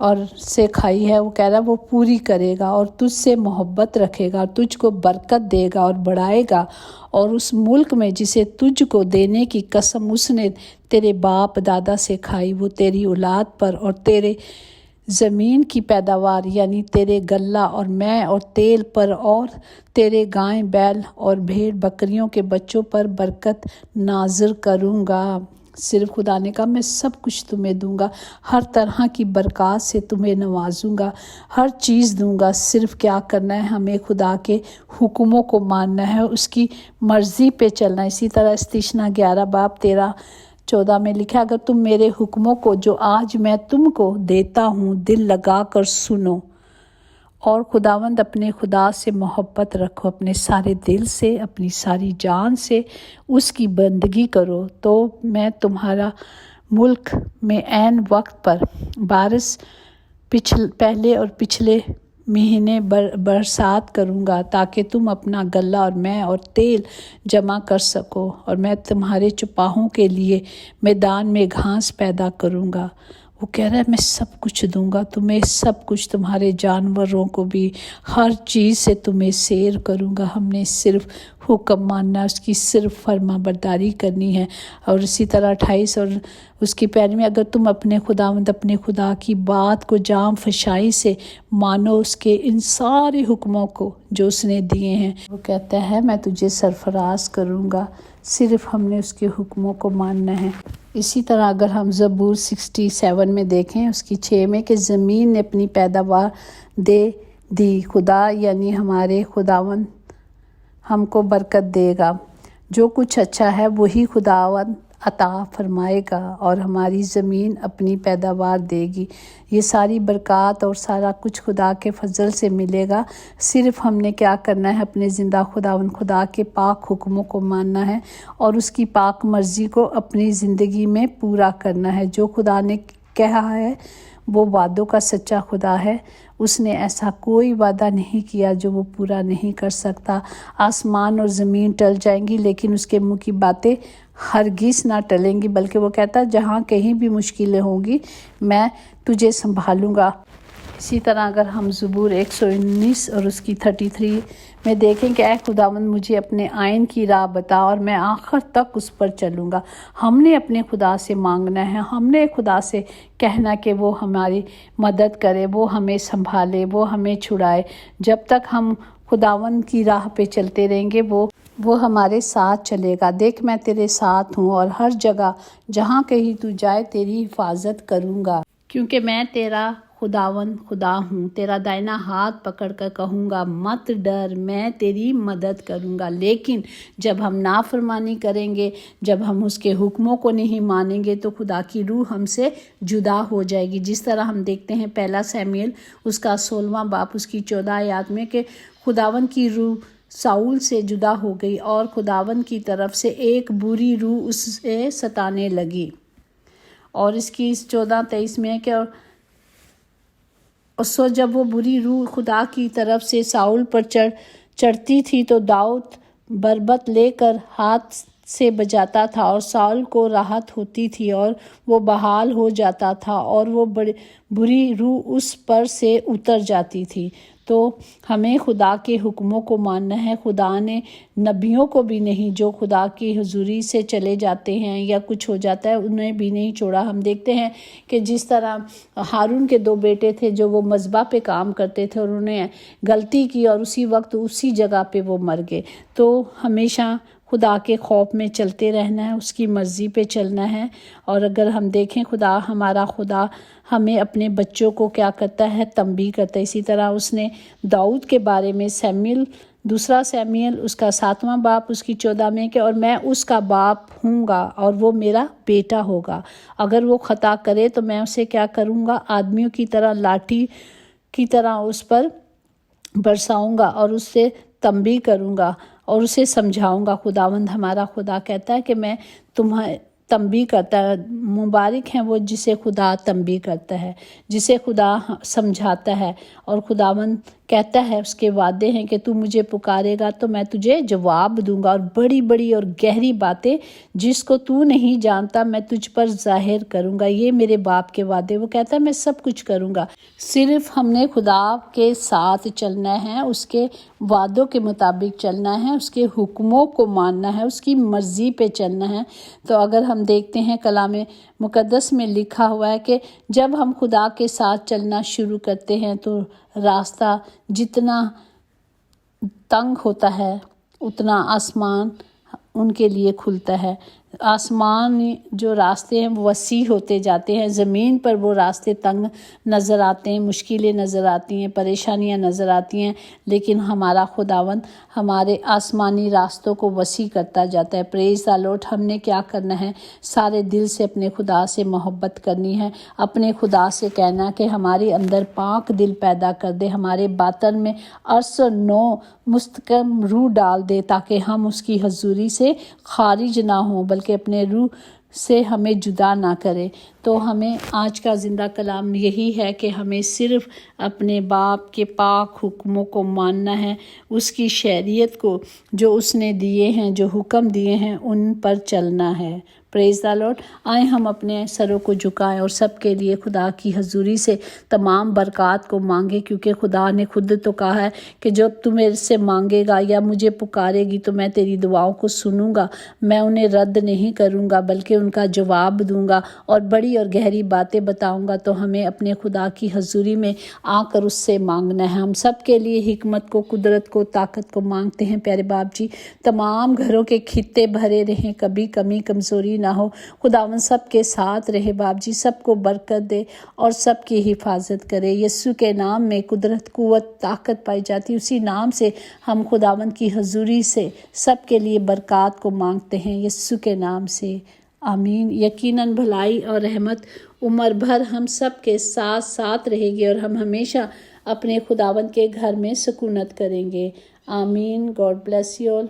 اور سے کھائی ہے، وہ کہہ رہا ہے وہ پوری کرے گا اور تجھ سے محبت رکھے گا اور تجھ کو برکت دے گا اور بڑھائے گا، اور اس ملک میں جسے تجھ کو دینے کی قسم اس نے تیرے باپ دادا سے کھائی، وہ تیری اولاد پر اور تیرے زمین کی پیداوار یعنی تیرے غلہ اور میں اور تیل پر اور تیرے گائے بیل اور بھیڑ بکریوں کے بچوں پر برکت نازل کروں گا۔ صرف خدا نے کہا میں سب کچھ تمہیں دوں گا، ہر طرح کی برکات سے تمہیں نوازوں گا، ہر چیز دوں گا، صرف کیا کرنا ہے، ہمیں خدا کے حکموں کو ماننا ہے، اس کی مرضی پہ چلنا ہے۔ اسی طرح استثنا 11 باب 13-14 میں لکھا، اگر تم میرے حکموں کو جو آج میں تم کو دیتا ہوں دل لگا کر سنو اور خداوند اپنے خدا سے محبت رکھو، اپنے سارے دل سے، اپنی ساری جان سے اس کی بندگی کرو، تو میں تمہارا ملک میں عین وقت پر بارش پہلے اور پچھلے مہینے برسات کروں گا، تاکہ تم اپنا غلہ اور میں اور تیل جمع کر سکو، اور میں تمہارے چپاہوں کے لیے میدان میں گھاس پیدا کروں گا۔ وہ کہہ رہا ہے میں سب کچھ دوں گا تمہیں، سب کچھ، تمہارے جانوروں کو بھی، ہر چیز سے تمہیں سیر کروں گا۔ ہم نے صرف حکم ماننا، اس کی صرف فرما برداری کرنی ہے۔ اور اسی طرح 28 اور اس کی 5 میں، اگر تم اپنے خداوند اپنے خدا کی بات کو جام فشائی سے مانو، اس کے ان سارے حکموں کو جو اس نے دیے ہیں، وہ کہتا ہے میں تجھے سرفراز کروں گا، صرف ہم نے اس کے حکموں کو ماننا ہے۔ اسی طرح اگر ہم زبور 67 میں دیکھیں اس کی 6 میں، کہ زمین نے اپنی پیداوار دے دی، خدا یعنی ہمارے خداوند ہم کو برکت دے گا، جو کچھ اچھا ہے وہی خداوند عطا فرمائے گا اور ہماری زمین اپنی پیداوار دے گی۔ یہ ساری برکات اور سارا کچھ خدا کے فضل سے ملے گا، صرف ہم نے کیا کرنا ہے، اپنے زندہ خداوند خدا کے پاک حکموں کو ماننا ہے اور اس کی پاک مرضی کو اپنی زندگی میں پورا کرنا ہے۔ جو خدا نے کہا ہے وہ وعدوں کا سچا خدا ہے، اس نے ایسا کوئی وعدہ نہیں کیا جو وہ پورا نہیں کر سکتا۔ آسمان اور زمین ٹل جائیں گی لیکن اس کے منہ کی باتیں ہرگز نہ ٹلیں گی، بلکہ وہ کہتا ہے جہاں کہیں بھی مشکلیں ہوں گی میں تجھے سنبھالوں گا۔ اسی طرح اگر ہم زبور 119 اور اس کی 33 میں دیکھیں کہ اے خداوند مجھے اپنے آئین کی راہ بتا اور میں آخر تک اس پر چلوں گا۔ ہم نے اپنے خدا سے مانگنا ہے، ہم نے خدا سے کہنا کہ وہ ہماری مدد کرے، وہ ہمیں سنبھالے، وہ ہمیں چھڑائے۔ جب تک ہم خداوند کی راہ پہ چلتے رہیں گے وہ ہمارے ساتھ چلے گا۔ دیکھ میں تیرے ساتھ ہوں اور ہر جگہ جہاں کہیں تو جائے تیری حفاظت کروں گا، کیونکہ میں تیرا خداوند خدا ہوں، تیرا دائنا ہاتھ پکڑ کر کہوں گا مت ڈر، میں تیری مدد کروں گا۔ لیکن جب ہم نافرمانی کریں گے، جب ہم اس کے حکموں کو نہیں مانیں گے تو خدا کی روح ہم سے جدا ہو جائے گی، جس طرح ہم دیکھتے ہیں 1 سموئیل اس کا 16واں باب اس کی 14 آیات میں، کہ خداوند کی روح ساؤل سے جدا ہو گئی اور خداوند کی طرف سے ایک بری روح اسے ستانے لگی۔ اور اس کی 14-23 میں کہ سو جب وہ بری روح خدا کی طرف سے ساؤل پر چڑھتی تھی تو داؤد بربط لے کر ہاتھ سے بجاتا تھا اور ساؤل کو راحت ہوتی تھی اور وہ بحال ہو جاتا تھا اور وہ بری روح اس پر سے اتر جاتی تھی۔ تو ہمیں خدا کے حکموں کو ماننا ہے۔ خدا نے نبیوں کو بھی نہیں، جو خدا کی حضوری سے چلے جاتے ہیں یا کچھ ہو جاتا ہے، انہیں بھی نہیں چھوڑا۔ ہم دیکھتے ہیں کہ جس طرح ہارون کے 2 بیٹے تھے جو وہ مذبح پہ کام کرتے تھے اور انہوں نے غلطی کی اور اسی وقت اسی جگہ پہ وہ مر گئے۔ تو ہمیشہ خدا کے خوف میں چلتے رہنا ہے، اس کی مرضی پہ چلنا ہے۔ اور اگر ہم دیکھیں ہمارا خدا ہمیں اپنے بچوں کو کیا کرتا ہے، تنبیہ کرتا ہے۔ اسی طرح اس نے داؤد کے بارے میں 2 سموئیل اس کا 7واں باب اس کی 14 میں کہ اور میں اس کا باپ ہوں گا اور وہ میرا بیٹا ہوگا، اگر وہ خطا کرے تو میں اسے کیا کروں گا، آدمیوں کی طرح لاٹھی کی طرح اس پر برساؤں گا اور اس سے تنبیہ کروں گا اور اسے سمجھاؤں گا۔ خداوند ہمارا خدا کہتا ہے کہ میں تمہیں تنبیہ کرتا ہے، مبارک ہیں وہ جسے خدا تنبیہ کرتا ہے، جسے خدا سمجھاتا ہے۔ اور خداوند کہتا ہے، اس کے وعدے ہیں کہ تو مجھے پکارے گا تو میں تجھے جواب دوں گا، اور بڑی بڑی اور گہری باتیں جس کو تو نہیں جانتا میں تجھ پر ظاہر کروں گا۔ یہ میرے باپ کے وعدے، وہ کہتا ہے میں سب کچھ کروں گا، صرف ہم نے خدا کے ساتھ چلنا ہے، اس کے وعدوں کے مطابق چلنا ہے، اس کے حکموں کو ماننا ہے، اس کی مرضی پہ چلنا ہے۔ تو اگر ہم دیکھتے ہیں کلام مقدس میں لکھا ہوا ہے کہ جب ہم خدا کے ساتھ چلنا شروع کرتے ہیں تو راستہ جتنا تنگ ہوتا ہے اتنا آسمان ان کے لیے کھلتا ہے۔ آسمانی جو راستے ہیں وہ وسیع ہوتے جاتے ہیں، زمین پر وہ راستے تنگ نظر آتے ہیں، مشکلیں نظر آتی ہیں، پریشانیاں نظر آتی ہیں، لیکن ہمارا خداوند ہمارے آسمانی راستوں کو وسیع کرتا جاتا ہے۔ پریز دی لارڈ۔ ہم نے کیا کرنا ہے؟ سارے دل سے اپنے خدا سے محبت کرنی ہے، اپنے خدا سے کہنا کہ ہمارے اندر پاک دل پیدا کر دے، ہمارے باطن میں ارس و نو مستقم روح ڈال دے تاکہ ہم اس کی حضوری سے خارج نہ ہوں بلکہ اپنے روح سے ہمیں جدا نہ کرے۔ تو ہمیں آج کا زندہ کلام یہی ہے کہ ہمیں صرف اپنے باپ کے پاک حکموں کو ماننا ہے، اس کی شریعت کو جو اس نے دیے ہیں، جو حکم دیے ہیں ان پر چلنا ہے۔ پریز دی لارڈ۔ آئیں ہم اپنے سروں کو جھکائیں اور سب کے لیے خدا کی حضوری سے تمام برکات کو مانگیں، کیونکہ خدا نے خود تو کہا ہے کہ جب تو میرے سے مانگے گا یا مجھے پکارے گی تو میں تیری دعاؤں کو سنوں گا، میں انہیں رد نہیں کروں گا بلکہ ان کا جواب دوں گا اور بڑی اور گہری باتیں بتاؤں گا۔ تو ہمیں اپنے خدا کی حضوری میں آ کر اس سے مانگنا ہے۔ ہم سب کے لیے حکمت کو، قدرت کو، طاقت کو مانگتے ہیں پیارے باپ جی۔ تمام گھروں کے خطے بھرے رہیں، کبھی کمی کمزوری نہ ہو، خداوند سب کے ساتھ رہے باپ جی، سب کو برکت دے اور سب کی حفاظت کرے۔ یسوع کے نام میں قدرت، قوت، طاقت پائی جاتی، اسی نام سے ہم خداوند کی حضوری سے سب کے لیے برکات کو مانگتے ہیں، یسوع کے نام سے آمین۔ یقیناً بھلائی اور رحمت عمر بھر ہم سب کے ساتھ ساتھ رہے گی اور ہم ہمیشہ اپنے خداوند کے گھر میں سکونت کریں گے۔ آمین۔ God bless you all.